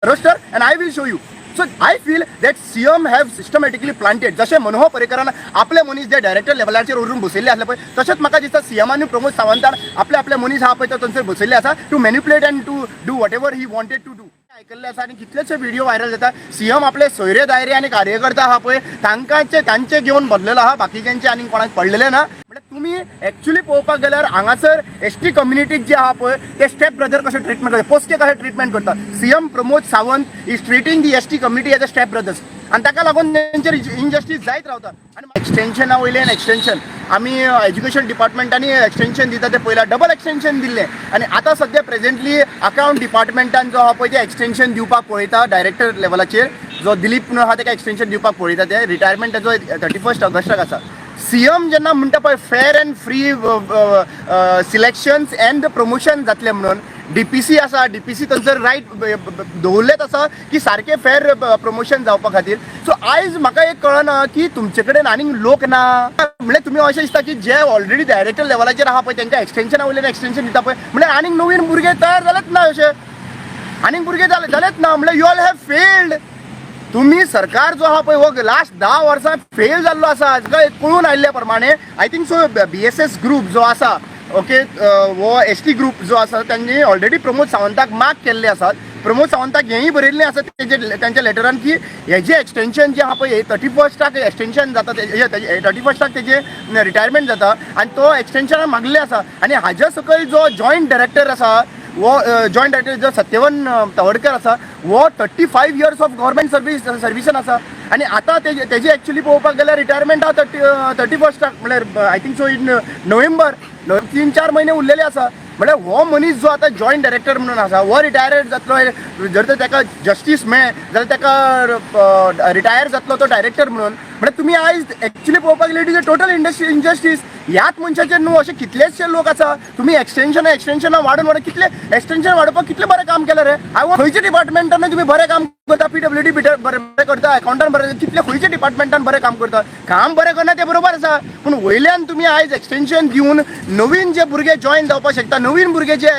roster and I will show you. So I feel that CM have systematically planted जसे मनोहर पर्रीकरान आपले मनीस जे director लेवलाचेर व्हरून बसयल्ले आसले पळय तशेंच म्हाका दिसता सीएमानी प्रमोद सावंतान आपले मनीस आहा पळय तो थंयसर बसयल्ले आसा to manipulate and to do whatever he wanted to do. आयकल्ले आसा आनी कितलेशे व्हिडिओ व्हायरल जाता. सीएम आपले सोयरे दायरे आनी कार्यकर्ता आहा पळय तांचे घेवन बसलेलो आहा, बाकीच्यांचे आनी कोणाक पडलेले ना. म्हणजे तुम्ही ॲक्च्युली पळोवपाक गेल्यार हांगासर एसटी कम्युनिटीक जे आहा पळय ते स्टेप ब्रदर कशें ट्रिटमेंट करता, पोस्के कशें ट्रिटमेंट करता. CM Pramod Sawant is treating the ST community as a step brothers आणि ताका लागून तेंचेर इनजस्टीस जायत रावता. आनी एक्सटेंशना वयल्यान एक्सटेंशन आमी एज्युकेशन डिपार्टमेंटांनी एक्सटेंशन दिता ते पयला डबल एक्सटेंशन दिल्लें आणि आता सध्या प्रेझेंटली अकाउंट डिपार्टमेंटान जो आहा पळय ते एक्सटेंशन दिवपाक पळयता डायरेक्टर लेवलाचेर. जो दिलीप म्हणून आहा ताका एक्सटेंशन दिवपाक पळयता ते रिटायरमेंट ताचो 31 ऑगस्टाक आसा. सीएम जेन्ना म्हणटा पळय fair and free selections and promotion जातले म्हणून डीपीसी आसा, डीपीसी थंयसर रायट दवरलेत आसा की सारखे फेअर प्रमोशन जावपा खातीर. सो आयज म्हाका एक कळना की तुमचे कडेन आनीक लोक ना. म्हणजे तुम्ही अशें दिसता की जे ऑलरेडी डायरेक्टर लेवलाचेर आहा पळय तांकां एक्सटेंशना वयल्यान एक्सटेंशन दिता पळय म्हणजे आनीक नवीन भुरगे तयार जालेत ना, अशे आनीक भुरगे जालेत ना. म्हणजे यू ऑल हॅव फेल्ड. तुम्ही सरकार जो आहा पळय हो लास्ट 10 वर्सां फेल जाल्लो आसा. कळून आयिल्ल्या प्रमाणे I think so BSS group जो आसा ओके वो एसटी ग्रुप जो आसा त्यांनी ऑलरेडी प्रमोद सावंताक माग केल्ले आसात. प्रमोद सावंताक हेंय बरयल्लें आसा त्यांच्या लेटरान की हेजे एक्सटेंशन जे आहा पळय 31 एक्सटेंशन जाता, 31 तेजे रिटायरमेंट जाता आणि तो एक्सटेंशन मागले आसा. आणि हाज्या सकयल जो जॉयंट डायरेक्टर आसा वो जॉयंट डायरेक्टर जो सत्यवन तवडकर आसा वो 35 years ऑफ गव्हर्मेंट सर्विसान आसा. आणि आता तेजी ॲक्च्युली पळोवपाक गेल्यार रिटायरमेंट आहा 31 म्हळ्यार I think so in November 3-4 महिने उरलेले आसा. म्हळ्यार हो मनीस जो आता जॉयंट डायरेक्टर म्हणून आसा हो रिटायर्ड जातलो. जर तर ताका जस्टीस मेळे जाल्यार ताका रिटायर जातलो तो डायरेक्टर म्हणून. म्हणजे तुम्ही आयज ॲक्च्युली पळोवपाक गेल्यार it is a total injustice. ह्याच मनशाचेर न्हू असे कितलेशे लोक आसा. तुम्ही एक्सटेंशन वाडून कितले एक्सटेंशन वाडोवपाक कितले बरें काम केलें रे. खंयच्या डिपार्टमेंटान तुम्ही बरें काम करता, PWD बरें करता, अकाउंटांट बरें, कितले खंयच्या डिपार्टमेंटान बरें काम करता. काम बरें करना ते बरोबर आसा पूण वयल्यान तुम्ही आयज एक्सटेंशन दिवन नवीन जे भुरगे जॉईन जावपाक शकता, नवीन भुरगे जे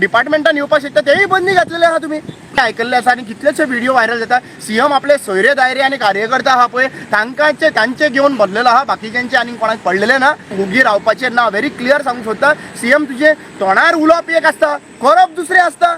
डिपार्टमेंटान येवपाक शकता तेही बंदी घातलेले आहा. तुम्ही आयकल्ले आसा आनी कितलेशे व्हिडिओ व्हायरल जाता. सीएम आपले सोयरे दायरे आनी कार्यकर्ता आहा पळय तांचे घेवन बसलेलो आहा, बाकीच्यांचे आनी कोणाक पडलेले ना. उगी रावपाचे ना. व्हेरी क्लियर सांगूंक सोदता सीएम तुझे तोंडार उलोवप एक आसता, करप दुसरें आसता.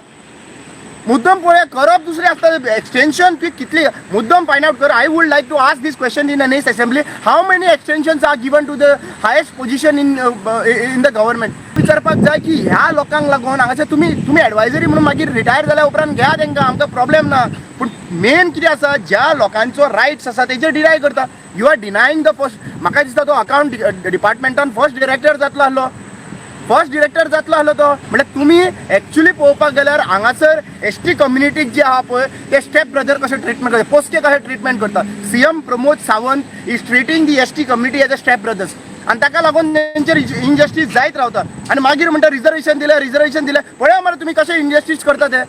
मुद्दम पळय करप दुसरें आसता. एक्सटेंशन तूं कितली मुद्दम फायंड आउट कर. I would like to ask this question in next assembly how many extensions are given to the highest position in the government. विचारपाक जाय की ह्या लोकांक लागून हांगासर तुम्ही एडवायझरी म्हणून मागीर रिटायर जाल्या उपरांत घ्या तांकां, आमकां प्रॉब्लेम ना. पूण मेन कितें आसा ज्या लोकांचो रायट्स आसा तेजेर डिनाय करता. You are denying the first. म्हाका दिसता तो अकाउंट डिपार्टमेंटान फर्स्ट डिरेक्टर जातलो आसलो तो. म्हणजे तुम्ही ॲक्च्युली पळोवपाक गेल्यार हांगासर एसटी कम्युनिटीक जे आहा पळय ते स्टेप ब्रदर कशें ट्रिटमेंट करता, पोस्के कशें ट्रिटमेंट करता. CM Pramod Sawant is treating the ST community as a step brothers आणि ताका लागून तेंचेर इनजस्टीस जायत रावता. आणि मागीर म्हणटा रिजर्वेशन दिलें पळया मरे तुम्ही कशें इनजस्टीस करता ते.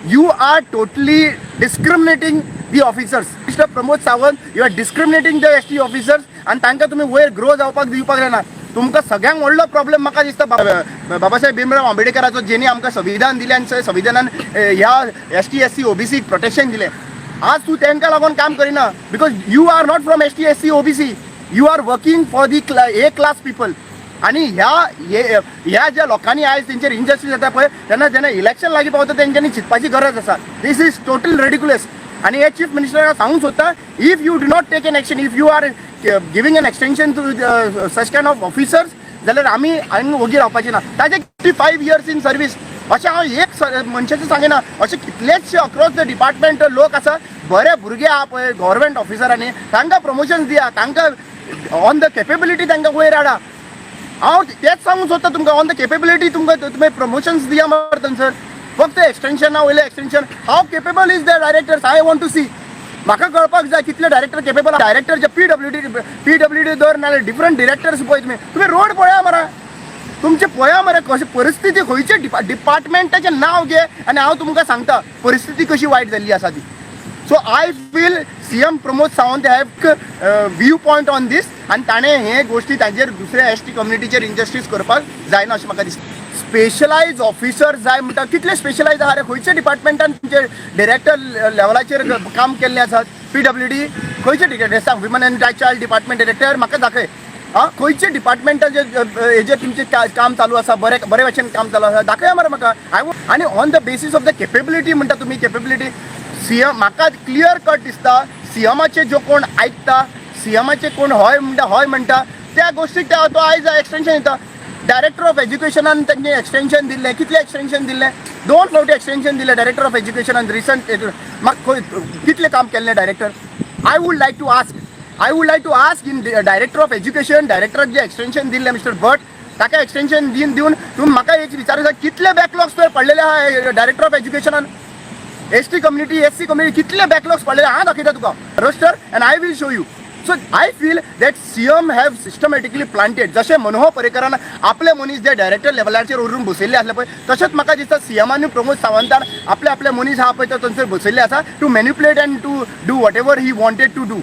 You are totally discriminating the officers. Mr. Pramod Sawant, you are discriminating the ST officers and तांकां तुम्ही वयर ग्रो जावपाक दिवपाक जायना. तुमकां सगळ्यांक व्हडलो प्रॉब्लेम म्हाका दिसता बाबासाहेब भीमराव आंबेडकराचो जेणी आमकां संविधान दिलें आनी संविधानान ह्या ST SC OBC प्रोटेक्शन दिलें. आज तूं तांकां लागून काम करिना because you are not from ST SC OBC. You are working for the A class people. आणि ह्या ज्या लोकांनी आयज तेंचेर इनजस्टीस जाता पळय जेन्ना इलेक्शन लागीं पावता तेंच्यांनी चिंतपाची गरज आसा. This is total ridiculous. आणि हे चीफ मिनिस्टराक सांगूंक सोदता if you do not take an action, if you are giving an extension to such kind of officers जाल्यार आमी वगी रावपाची ना. ताजे 55 years इन सर्वीस अशें हांव एक मनशाचें सांगिना. अशें कितलेशे अक्रॉस द डिपार्टमेंट लोक आसा बरे भुरगे आहा पळय गव्हर्मेंट ऑफिसरांनी तांकां प्रमोशन्स दिया, तांकां ऑन द केपेबिलिटी तांकां वयर हाडा. हांव तेच सांगूंक सोदता तुमकां ऑन द केपेबिलिटी तुमी प्रमोशन्स दिया मरे थंयसर. फक्त एक्सटेंशना वयले extension how capable is the directors I want to see. म्हाका कळपाक जाय कितले डायरेक्टर केपेबल. डायरेक्टर जे PWD दर नाल्यार डिफरंट डिरेक्टर्स पळय तुम्ही रोड पळया मरे. तुमचे पळया मरे कशी परिस्थिती खंयचे डिपार्टमेंटाचें नांव घे आनी हांव तुमकां सांगता परिस्थिती कशी वायट जाल्ली आसा ती. So I feel CM Pramod Sawant have view point on this आणि ताणें हे गोष्टी ताजेर दुसऱ्या ST कम्युनिटीचेर इनजस्टीस करपाक जायना अशें म्हाका दिसता. स्पेशलायज ऑफिसर जाय म्हणटा कितले स्पेशलायज आहा रे खंयच्या डिपार्टमेंटान तुमचे डायरेक्टर लेवलाचेर काम केल्ले आसात PWD खंयचे department woman end child department director म्हाका दाखय खंयचे डिपार्टमेंटाचे हेजे तुमचे काम चालू आसा बरे भशेन काम चालू आसा दाखया मरे म्हाका आनी on the basis of the capability म्हणटा तुमी केपेबिलिटी सीएम म्हाका क्लियर कट दिसता सीएमाचे जो कोण आयकता सीएमाचे कोण हय म्हणटा त्या गोष्टीक तो आयज एक्सटेंशन दिता डायरेक्टर ऑफ एज्युकेशनान तांचे एक्सटेंशन दिल्लें कितले एक्सटेंशन दिल्लें 2 फावटी एक्सटेंशन दिल्लें डायरेक्टर ऑफ एज्युकेशनान रिसंट म्हाका कितले काम केल्लें director I would like to ask in director of education डायरेक्टराक जे एक्सटेंशन दिल्लें मिस्टर भट ताका एक्सटेंशन दिवन तुम्ही म्हाका एक विचारूंक जाय कितले बॅकलॉग्स तर पडलेले आहा डायरेक्टर ऑफ एज्युकेशनान ST कम्युनिटी SC कम्युनिटी कितले बॅकलॉग्स पडलेले हांव दाखयता तुका roster and I will show you so I feel that CM have systematically planted जशें मनोहर पर्रेकरान आपले मनीस जे डायरेक्टर लेवलाचेर व्हरून बसयल्ले आसले पळय तशेंच म्हाका दिसता CMआनी प्रमोद सावंतान आपले मनीस आहा पळय तो थंयसर बसयल्ले आसा to manipulate and to do whatever he wanted to do